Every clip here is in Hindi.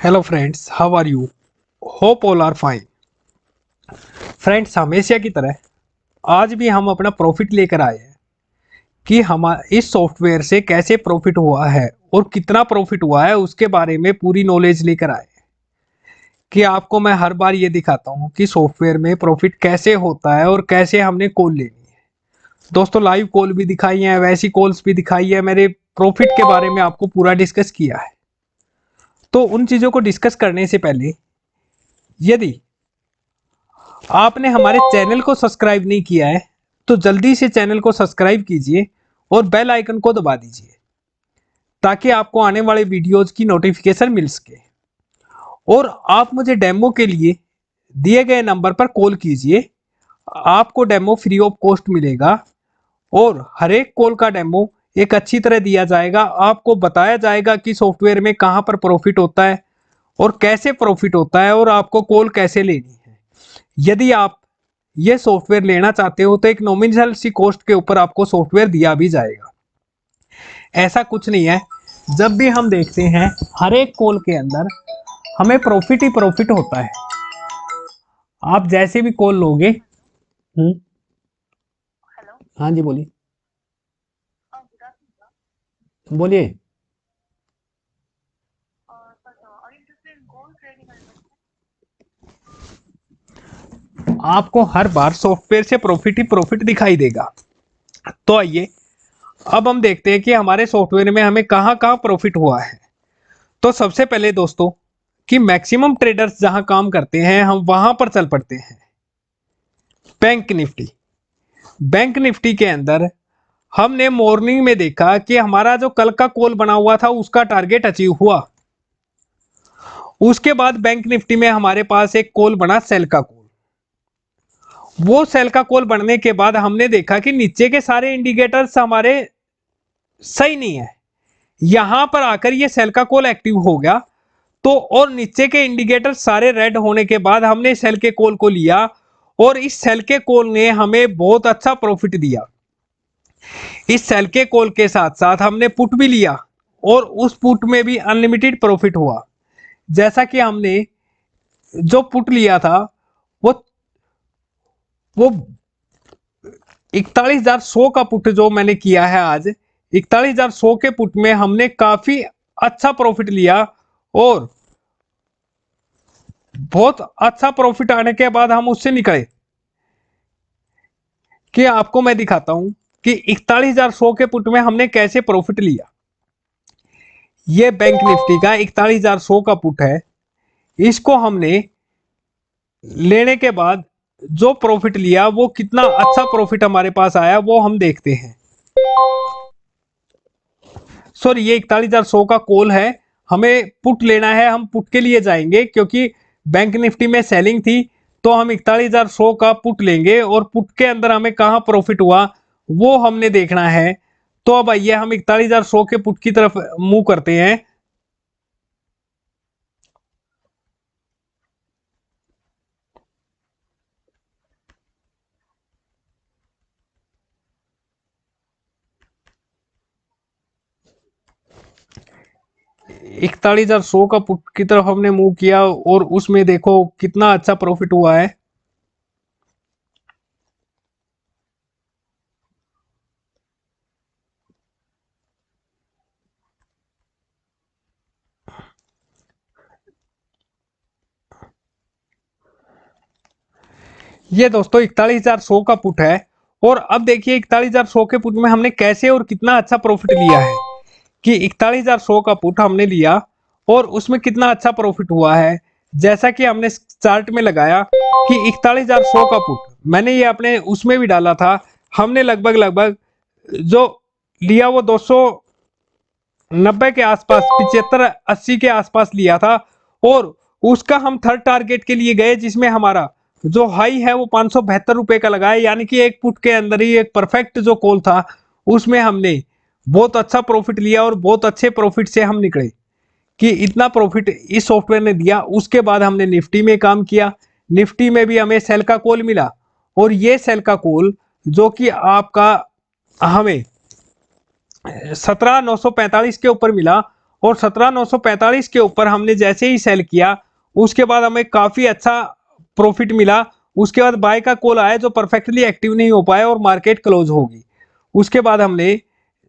Hello friends, how are you? Hope all are fine. Friends, हमेशा की तरह आज भी हम अपना प्रॉफिट लेकर आए हैं कि हम इस सॉफ्टवेयर से कैसे प्रॉफिट हुआ है और कितना प्रॉफिट हुआ है उसके बारे में पूरी नॉलेज लेकर आए हैं कि आपको मैं हर बार ये दिखाता हूँ कि सॉफ्टवेयर में प्रॉफिट कैसे होता है और कैसे हमने कॉल लेनी है। दोस्तों, लाइव कॉल भी दिखाई है, वैसी कॉल्स भी दिखाई है, मेरे प्रॉफिट के बारे में आपको पूरा डिस्कस किया है। तो उन चीज़ों को डिस्कस करने से पहले यदि आपने हमारे चैनल को सब्सक्राइब नहीं किया है तो जल्दी से चैनल को सब्सक्राइब कीजिए और बेल आइकन को दबा दीजिए ताकि आपको आने वाले वीडियोज की नोटिफिकेशन मिल सके। और आप मुझे डेमो के लिए दिए गए नंबर पर कॉल कीजिए, आपको डेमो फ्री ऑफ कॉस्ट मिलेगा और हर एक कॉल का डेमो एक अच्छी तरह दिया जाएगा। आपको बताया जाएगा कि सॉफ्टवेयर में कहां पर प्रॉफिट होता है और कैसे प्रॉफिट होता है और आपको कॉल कैसे लेनी है। यदि आप ये सॉफ्टवेयर लेना चाहते हो तो एक नॉमिनल सी कॉस्ट के ऊपर आपको सॉफ्टवेयर दिया भी जाएगा। ऐसा कुछ नहीं है, जब भी हम देखते हैं हर एक कॉल के अंदर हमें प्रॉफिट ही प्रॉफिट होता है। आप जैसे भी कॉल लोगे। हेलो। हाँ जी, बोलिए गुड आफ्टरनून। बोलिए। Are interested in gold trading और इन्वेस्टमेंट? आपको हर बार सॉफ्टवेयर से प्रॉफिट ही प्रॉफिट दिखाई देगा। तो आइए अब हम देखते हैं कि हमारे सॉफ्टवेयर में हमें कहां कहां प्रॉफिट हुआ है। तो सबसे पहले दोस्तों, कि मैक्सिमम ट्रेडर्स जहां काम करते हैं हम वहां पर चल पड़ते हैं। Bank Nifty. बैंक निफ्टी के अंदर हमने मॉर्निंग में देखा कि हमारा जो कल का कॉल बना हुआ था उसका टारगेट अचीव हुआ। उसके बाद बैंक निफ्टी में हमारे पास एक कॉल बना सेल का कॉल। वो सेल का कॉल बनने के बाद हमने देखा कि नीचे के सारे इंडिकेटर्स हमारे सही नहीं है। यहां पर आकर ये सेल का कॉल एक्टिव हो गया। तो और नीचे के इंडिकेटर सारे रेड होने के बाद हमने सेल के कॉल को लिया और इस सेल के कॉल ने हमें बहुत अच्छा प्रॉफिट दिया। इस सेल के कॉल के साथ साथ हमने पुट भी लिया और उस पुट में भी अनलिमिटेड प्रॉफिट हुआ। जैसा कि हमने जो पुट लिया था वो वो 41,100 का पुट जो मैंने किया है आज, 41,100 के पुट में हमने काफी अच्छा प्रॉफिट लिया और बहुत अच्छा प्रॉफिट आने के बाद हम उससे निकले। कि आपको मैं दिखाता हूं कि 41,100 के पुट में हमने कैसे प्रॉफिट लिया। ये बैंक निफ्टी का 41,100 का पुट है। इसको हमने लेने के बाद जो प्रॉफिट लिया वो कितना अच्छा प्रॉफिट हमारे पास आया वो हम देखते हैं। सॉरी, ये 41,100 का कॉल है, हमें पुट लेना है, हम पुट के लिए जाएंगे क्योंकि बैंक निफ्टी में सेलिंग थी। तो हम 41,100 का पुट लेंगे और पुट के अंदर हमें कहां प्रॉफिट हुआ वो हमने देखना है। तो अब आइए हम 41,100 के पुट की तरफ मूव करते हैं। 41,100 का पुट की तरफ हमने मूव किया और उसमें देखो कितना अच्छा प्रॉफिट हुआ है। ये दोस्तों 41,100 का पुट है। और अब देखिए 41,100 के पुट में हमने कैसे और कितना अच्छा प्रॉफिट लिया है। कि 41,100 का पुट हमने लिया और उसमें कितना अच्छा प्रॉफिट हुआ है। जैसा कि हमने चार्ट में लगाया कि 41,100 का पुट मैंने ये अपने उसमें भी डाला था। हमने लगभग लगभग जो लिया वो 290 के आसपास, 75-80 के आसपास लिया था। और उसका हम थर्ड टारगेट के लिए गए जिसमें हमारा जो हाई है वो 572 रुपए का लगाया, यानी कि एक पुट के अंदर ही एक परफेक्ट जो कॉल था उसमें हमने बहुत अच्छा प्रॉफिट लिया और बहुत अच्छे प्रॉफिट से हम निकले। कि इतना प्रॉफिट इस सॉफ्टवेयर ने दिया। उसके बाद हमने निफ्टी में काम किया, निफ्टी में भी हमें सेल का कॉल मिला और ये सेल का कॉल जो कि आपका हमें 17,945 के ऊपर मिला और 17,945 के ऊपर हमने जैसे ही सेल किया उसके बाद हमें काफी अच्छा प्रॉफिट मिला। उसके बाद बाय का कॉल आया जो परफेक्टली एक्टिव नहीं हो पाया और मार्केट क्लोज होगी। उसके बाद हमने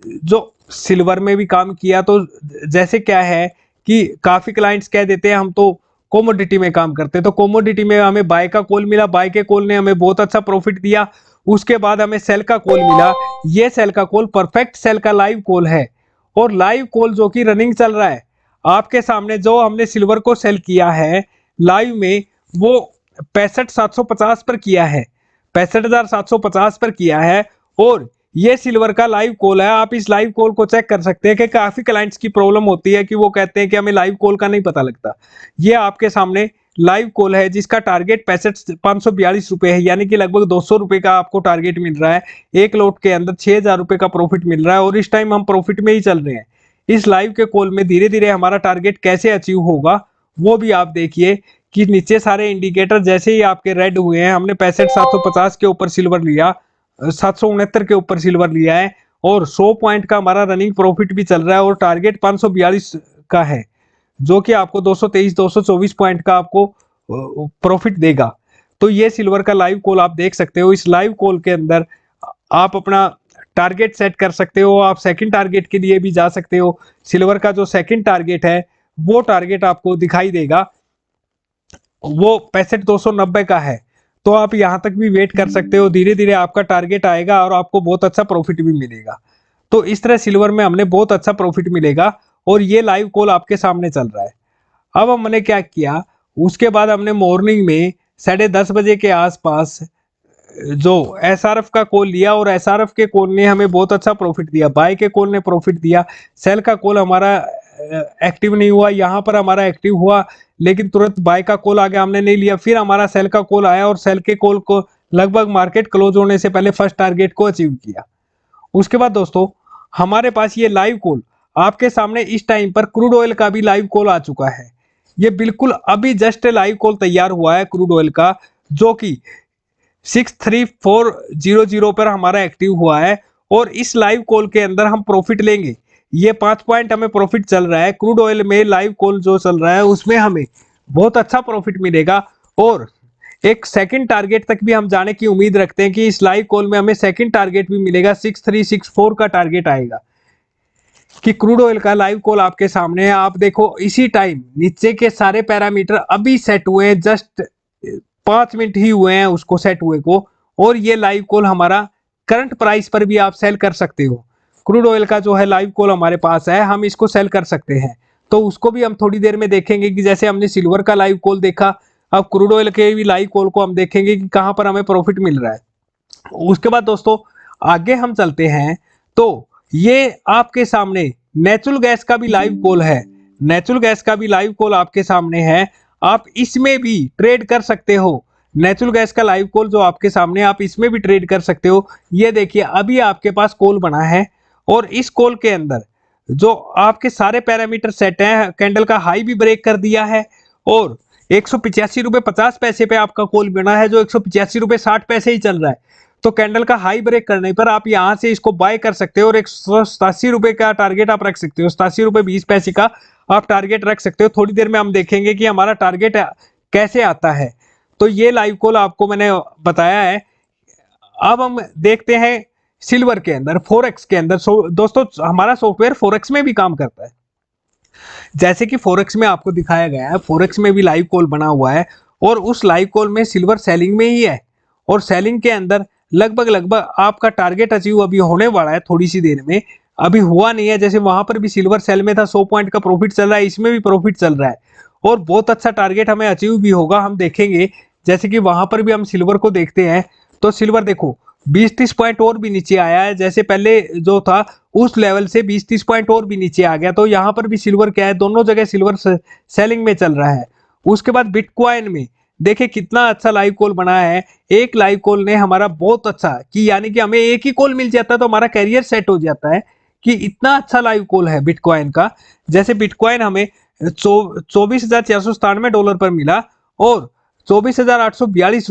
जो सिल्वर में भी काम किया, तो जैसे क्या है कि काफी क्लाइंट्स कह देते हैं हम तो कोमोडिटी में काम करते हैं, तो कोमोडिटी में हमें बाय का कॉल मिला, बाय के कॉल ने हमें बहुत अच्छा प्रॉफिट दिया। उसके बाद हमें सेल का कॉल मिला, ये सेल का कॉल परफेक्ट सेल का लाइव कॉल है और लाइव कॉल जो कि रनिंग चल रहा है आपके सामने। जो हमने सिल्वर को सेल किया है लाइव में वो 65,750 पर किया है, 65,750 पर किया है और ये सिल्वर का लाइव कॉल है। आप इस लाइव कॉल को चेक कर सकते हैं कि काफी क्लाइंट्स की प्रॉब्लम होती है कि वो कहते हैं कि हमें लाइव कॉल का नहीं पता लगता। ये आपके सामने लाइव कॉल है जिसका टारगेट 65,542 रुपए है, यानी कि लगभग 200 रुपए का आपको टारगेट मिल रहा है। एक लोट के अंदर 6,000 रुपए का प्रॉफिट मिल रहा है और इस टाइम हम प्रॉफिट में ही चल रहे हैं। इस लाइव के कॉल में धीरे धीरे हमारा टारगेट कैसे अचीव होगा वो भी आप देखिए कि नीचे सारे इंडिकेटर जैसे ही आपके रेड हुए हैं। हमने 65,750 के ऊपर सिल्वर लिया, 769 के ऊपर सिल्वर लिया है और 100 पॉइंट का हमारा रनिंग प्रॉफिट भी चल रहा है और टारगेट 542 का है जो कि आपको 223 224 पॉइंट का आपको प्रॉफिट देगा। तो ये सिल्वर का लाइव कॉल आप देख सकते हो। इस लाइव कॉल के अंदर आप अपना टारगेट सेट कर सकते हो, आप सेकंड टारगेट के लिए भी जा सकते हो। सिल्वर का जो सेकंड टारगेट है वो टारगेट आपको दिखाई देगा, वो 65,290 का है। तो आप यहां तक भी वेट कर सकते हो, धीरे धीरे आपका टारगेट आएगा और आपको बहुत अच्छा प्रॉफिट भी मिलेगा। तो इस तरह सिल्वर में हमने बहुत अच्छा प्रॉफिट मिलेगा और ये लाइव कॉल आपके सामने चल रहा है। अब हमने क्या किया, उसके बाद हमने मॉर्निंग में 10:30 बजे के आसपास जो एसआरएफ का कॉल लिया और एसआरएफ के कॉल ने हमें बहुत अच्छा प्रॉफिट दिया, बाय के कॉल ने प्रॉफिट दिया। सेल का कॉल हमारा एक्टिव नहीं हुआ, यहाँ पर हमारा एक्टिव हुआ लेकिन तुरंत बाय का कॉल आ गया, हमने नहीं लिया। फिर हमारा सेल का कॉल आया और सेल के कॉल को लगभग मार्केट क्लोज होने से पहले फर्स्ट टारगेट को अचीव किया। उसके बाद दोस्तों हमारे पास ये लाइव कॉल आपके सामने इस टाइम पर क्रूड ऑयल का भी लाइव कॉल आ चुका है। ये बिल्कुल अभी जस्ट लाइव कॉल तैयार हुआ है क्रूड ऑयल का, जो कि 63400 पर हमारा एक्टिव हुआ है और इस लाइव कॉल के अंदर हम प्रॉफिट लेंगे। ये 5 पॉइंट हमें प्रॉफिट चल रहा है क्रूड ऑयल में, लाइव कॉल जो चल रहा है उसमें हमें बहुत अच्छा प्रॉफिट मिलेगा और एक सेकंड टारगेट तक भी हम जाने की उम्मीद रखते हैं कि इस लाइव कॉल में हमें सेकंड टारगेट भी मिलेगा, 6364 का टारगेट आएगा कि क्रूड ऑयल का लाइव कॉल आपके सामने है। आप देखो इसी टाइम नीचे के सारे पैरामीटर अभी सेट हुए हैं, जस्ट 5 मिनट ही हुए हैं उसको सेट हुए को और ये लाइव कॉल हमारा करंट प्राइस पर भी आप सेल कर सकते हो। क्रूड ऑयल का जो है लाइव कॉल हमारे पास है, हम इसको सेल कर सकते हैं। तो उसको भी हम थोड़ी देर में देखेंगे कि जैसे हमने सिल्वर का लाइव कॉल देखा, अब क्रूड ऑयल के भी लाइव कॉल को हम देखेंगे कि कहां पर हमें प्रॉफिट मिल रहा है। उसके बाद दोस्तों आगे हम चलते हैं तो ये आपके सामने नेचुरल गैस का भी लाइव कॉल है। नेचुरल गैस का भी लाइव कॉल आपके सामने है, आप इसमें भी ट्रेड कर सकते हो। नेचुरल गैस का लाइव कॉल जो आपके सामने, आप इसमें भी ट्रेड कर सकते हो। ये देखिए अभी आपके पास कॉल बना है और इस कॉल के अंदर जो आपके सारे पैरामीटर सेट हैं, कैंडल का हाई भी ब्रेक कर दिया है और 185 रुपए 50 पैसे पे आपका कॉल बना है जो 185 रुपए 60 पैसे ही चल रहा है। तो कैंडल का हाई ब्रेक करने पर आप यहां से इसको बाय कर सकते हो और 187 रुपए का टारगेट आप रख सकते हो, 87 रुपए 20 पैसे का आप टारगेट रख सकते हो। थोड़ी देर में हम देखेंगे कि हमारा टारगेट कैसे आता है। तो ये लाइव कॉल आपको मैंने बताया है। अब हम देखते हैं सिल्वर के अंदर, फोरेक्स के अंदर। दोस्तों हमारा सॉफ्टवेयर फोरेक्स में भी काम करता है, जैसे कि फोरेक्स में आपको दिखाया गया है। फोरेक्स में भी लाइव कॉल बना हुआ है और उस लाइव कॉल में सिल्वर सेलिंग में ही है और सेलिंग के अंदर लगभग आपका टारगेट अचीव अभी होने वाला है थोड़ी सी देर में, अभी हुआ नहीं है। जैसे वहां पर भी सिल्वर सेल में था, 100 पॉइंट का प्रॉफिट चल रहा है, इसमें भी प्रॉफिट चल रहा है और बहुत अच्छा टारगेट हमें अचीव भी होगा। हम देखेंगे जैसे कि वहां पर भी हम सिल्वर को देखते हैं तो सिल्वर देखो 20-30 पॉइंट और भी नीचे आया है, जैसे पहले जो था उस लेवल से 20-30 पॉइंट और भी नीचे आ गया। तो यहाँ पर भी सिल्वर क्या है, दोनों जगह सिल्वर सेलिंग में चल रहा है। उसके बाद बिटकॉइन में देखिए कितना अच्छा लाइव कॉल बना है। एक लाइव कॉल ने हमारा बहुत अच्छा कि यानी कि हमें एक ही कॉल मिल जाता है तो हमारा कैरियर सेट हो जाता है कि इतना अच्छा लाइव कॉल है बिटकॉइन का। जैसे बिटकॉइन हमें 24,497 डॉलर पर मिला और 24,842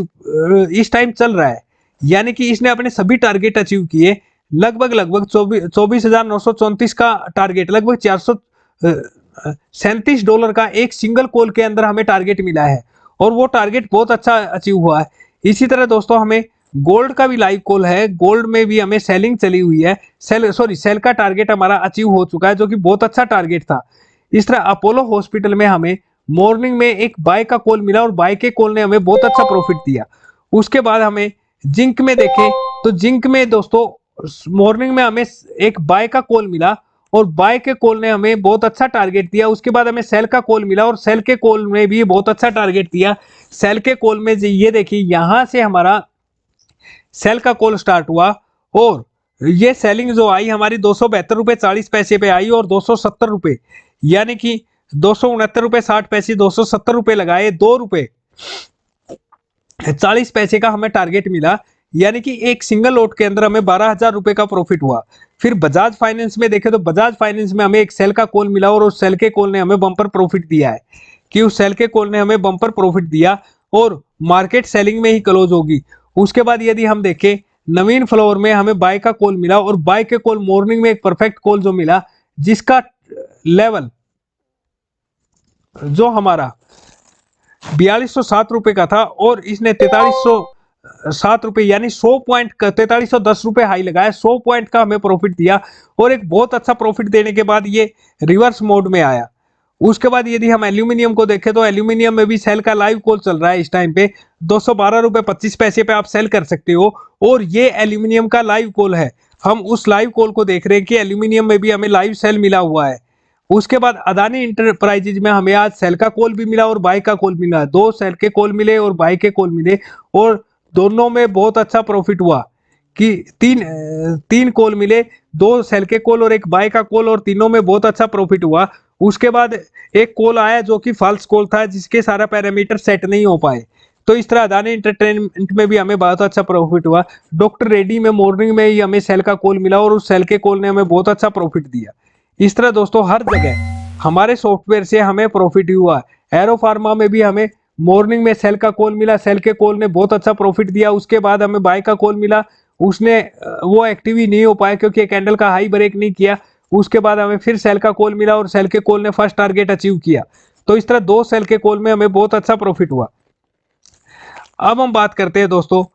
इस टाइम चल रहा है, यानी कि इसने अपने सभी टारगेट अचीव किए। लगभग 24,934 का टारगेट, लगभग $37 का एक सिंगल कॉल के अंदर हमें टारगेट मिला है और वो टारगेट बहुत अच्छा अचीव हुआ है। इसी तरह दोस्तों हमें गोल्ड का भी लाइव कॉल है, गोल्ड में भी हमें सेलिंग चली हुई है, सेल का टारगेट हमारा अचीव हो चुका है जो कि बहुत अच्छा टारगेट था। इस तरह अपोलो हॉस्पिटल में हमें मॉर्निंग में एक बाय का कॉल मिला और बाय के कॉल ने हमें बहुत अच्छा प्रॉफिट दिया। उसके बाद हमें जिंक में देखें तो जिंक में दोस्तों मॉर्निंग में हमें एक बाय का कॉल मिला और बाय के कॉल ने हमें बहुत अच्छा टारगेट दिया। उसके बाद हमें सेल का कॉल मिला और सेल के कॉल में भी बहुत अच्छा टारगेट दिया। सेल के कॉल में ये देखिए यहां से हमारा सेल का कॉल स्टार्ट हुआ और ये सेलिंग जो आई हमारी 272 रुपए 40 पैसे पे आई और 270 रुपए यानी कि 269 रुपए 60 पैसे 270 रुपए लगाए, 2 रुपए 40 पैसे का हमें टारगेट मिला, यानी कि एक सिंगल लोट के अंदर हमें 12,000 रुपए का प्रॉफिट हुआ। फिर बजाज फाइनेंस में देखें तो बजाज फाइनेंस में हमें एक सेल का कॉल मिला और उस सेल के कॉल ने हमें बम्पर प्रॉफिट दिया है कि उस सेल के कॉल ने हमें बम्पर प्रॉफिट दिया और मार्केट सेलिंग में ही क्लोज होगी। उसके बाद यदि हम देखें नवीन फ्लोर में हमें बाय का कॉल मिला और बाय के कॉल मॉर्निंग में एक परफेक्ट कॉल जो मिला जिसका लेवल जो हमारा 4207 रुपए का था और इसने 4307 रुपए यानी 100 पॉइंट का 4310 रुपए हाई लगाया, 100 पॉइंट का हमें प्रॉफिट दिया और एक बहुत अच्छा प्रॉफिट देने के बाद ये रिवर्स मोड में आया। उसके बाद यदि हम एल्यूमिनियम को देखें तो एल्यूमिनियम में भी सेल का लाइव कॉल चल रहा है इस टाइम पे 212 रुपए 25 पैसे पे आप सेल कर सकते हो और ये एल्यूमिनियम का लाइव कॉल है। हम उस लाइव कॉल को देख रहे हैं कि एल्यूमिनियम में भी हमें लाइव सेल मिला हुआ है। उसके बाद अदानी इंटरप्राइजेज में हमें आज सेल का कॉल भी मिला और बाय का कॉल मिला, 2 सेल के कॉल मिले और बाय के कॉल मिले और दोनों में बहुत अच्छा प्रॉफिट हुआ कि तीन कॉल मिले, 2 सेल के कॉल और एक बाय का कॉल और तीनों में बहुत अच्छा प्रॉफिट हुआ। उसके बाद एक कॉल आया जो कि फॉल्स कॉल था जिसके सारा पैरामीटर सेट नहीं हो पाए, तो इस तरह अदानी एंटरटेनमेंट में भी हमें बहुत अच्छा प्रॉफिट हुआ। डॉक्टर रेड्डी में मॉर्निंग में ही हमें सेल का कॉल मिला और उस सेल के कॉल ने हमें बहुत अच्छा प्रॉफिट दिया। इस तरह दोस्तों हर जगह हमारे सॉफ्टवेयर से हमें प्रॉफिट हुआ। एरो फार्मा में भी हमें मॉर्निंग में सेल का कॉल मिला, सेल के कॉल ने बहुत अच्छा प्रॉफिट दिया। उसके बाद हमें बाय का कॉल मिला, उसने वो एक्टिव ही नहीं हो पाया क्योंकि कैंडल का हाई ब्रेक नहीं किया। उसके बाद हमें फिर सेल का कॉल मिला और सेल के कॉल ने फर्स्ट टारगेट अचीव किया। तो इस तरह 2 सेल के कॉल में हमें बहुत अच्छा प्रॉफिट हुआ। अब हम बात करते हैं दोस्तों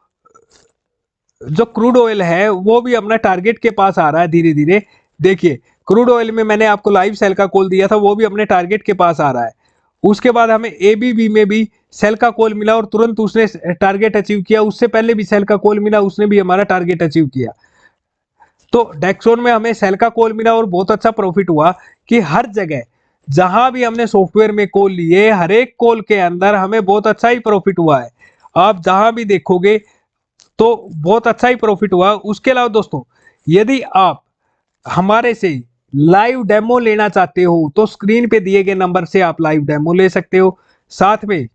जो क्रूड ऑयल है वो भी अपना टारगेट के पास आ रहा है धीरे धीरे। देखिए क्रूड ऑयल में मैंने आपको लाइव सेल का कॉल दिया था, वो भी अपने टारगेट के पास आ रहा है। उसके बाद हमें एबीबी में भी सेल का कॉल मिला और तुरंत उसने टारगेट अचीव किया। उससे पहले भी सेल का कॉल मिला, उसने भी हमारा टारगेट अचीव किया। तो डेक्सोन में हमें सेल का कॉल मिला और बहुत अच्छा प्रॉफिट हुआ कि हर जगह जहां भी हमने सॉफ्टवेयर में कॉल लिए हर एक कॉल के अंदर हमें बहुत अच्छा ही प्रॉफिट हुआ है। आप जहां भी देखोगे तो बहुत अच्छा ही प्रॉफिट हुआ। उसके अलावा दोस्तों यदि आप हमारे से लाइव डेमो लेना चाहते हो तो स्क्रीन पे दिए गए नंबर से आप लाइव डेमो ले सकते हो। साथ में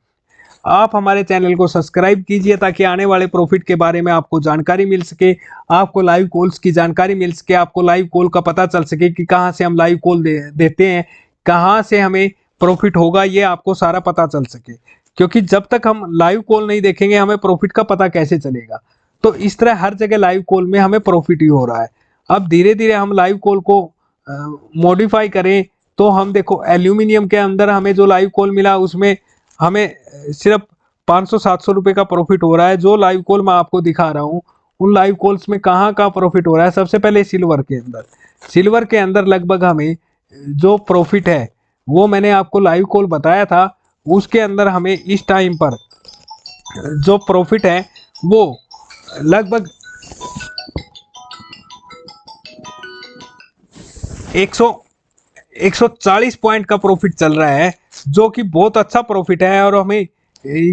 आप हमारे चैनल को सब्सक्राइब कीजिए ताकि आने वाले प्रॉफिट के बारे में आपको जानकारी मिल सके, आपको लाइव कॉल्स की जानकारी मिल सके, आपको लाइव कॉल का पता चल सके कि कहां से हम लाइव कॉल देते हैं, कहां से हमें प्रॉफिट होगा, ये आपको सारा पता चल सके। क्योंकि जब तक हम लाइव कॉल नहीं देखेंगे हमें प्रॉफिट का पता कैसे चलेगा। तो इस तरह हर जगह लाइव कॉल में हमें प्रॉफिट ही हो रहा है। अब धीरे धीरे हम लाइव कॉल को मॉडिफाई करें तो हम देखो एल्यूमिनियम के अंदर हमें जो लाइव कॉल मिला उसमें हमें सिर्फ 500-700 रुपए का प्रॉफिट हो रहा है। जो लाइव कॉल मैं आपको दिखा रहा हूँ उन लाइव कॉल्स में कहाँ का प्रॉफिट हो रहा है। सबसे पहले सिल्वर के अंदर लगभग हमें जो प्रॉफिट है वो मैंने आपको लाइव कॉल बताया था। उसके अंदर हमें इस टाइम पर जो प्रॉफिट है वो लगभग 140 पॉइंट का प्रॉफिट चल रहा है जो कि बहुत अच्छा प्रॉफिट है और हमें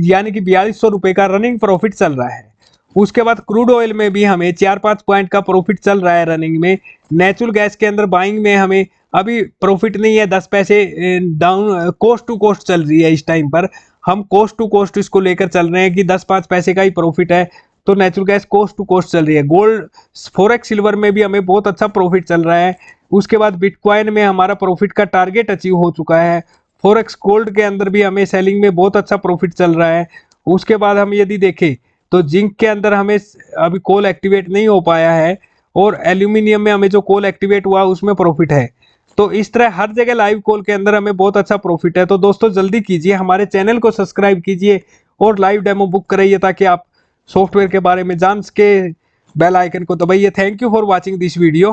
यानी कि 4200 रुपए का रनिंग प्रॉफिट चल रहा है। उसके बाद क्रूड ऑयल में भी हमें 4-5 पॉइंट का प्रॉफिट चल रहा है रनिंग में। नेचुरल गैस के अंदर बाइंग में हमें अभी प्रॉफिट नहीं है, 10 पैसे डाउन कॉस्ट टू कॉस्ट चल रही है इस टाइम पर। हम कॉस्ट टू कॉस्ट इसको लेकर चल रहे हैं कि 10-5 पैसे का ही प्रॉफिट है, तो natural gas cost to cost चल रही है। गोल्ड फॉरेक्स सिल्वर में भी हमें बहुत अच्छा प्रॉफिट चल रहा है। उसके बाद बिटकॉइन में हमारा प्रॉफिट का टारगेट अचीव हो चुका है। फॉरेक्स गोल्ड के अंदर भी हमें सेलिंग में बहुत अच्छा प्रॉफिट चल रहा है। उसके बाद हम यदि देखें तो जिंक के अंदर हमें अभी कॉल एक्टिवेट नहीं हो पाया है और एल्यूमिनियम में हमें जो कॉल एक्टिवेट हुआ उसमें प्रॉफिट है। तो इस तरह हर जगह लाइव कॉल के अंदर हमें बहुत अच्छा प्रॉफिट है। तो दोस्तों जल्दी कीजिए, हमारे चैनल को सब्सक्राइब कीजिए और लाइव डेमो बुक कराइए ताकि आप सॉफ्टवेयर के बारे में जान सके। बेल आइकन को दबाइए। Thank you for watching this video.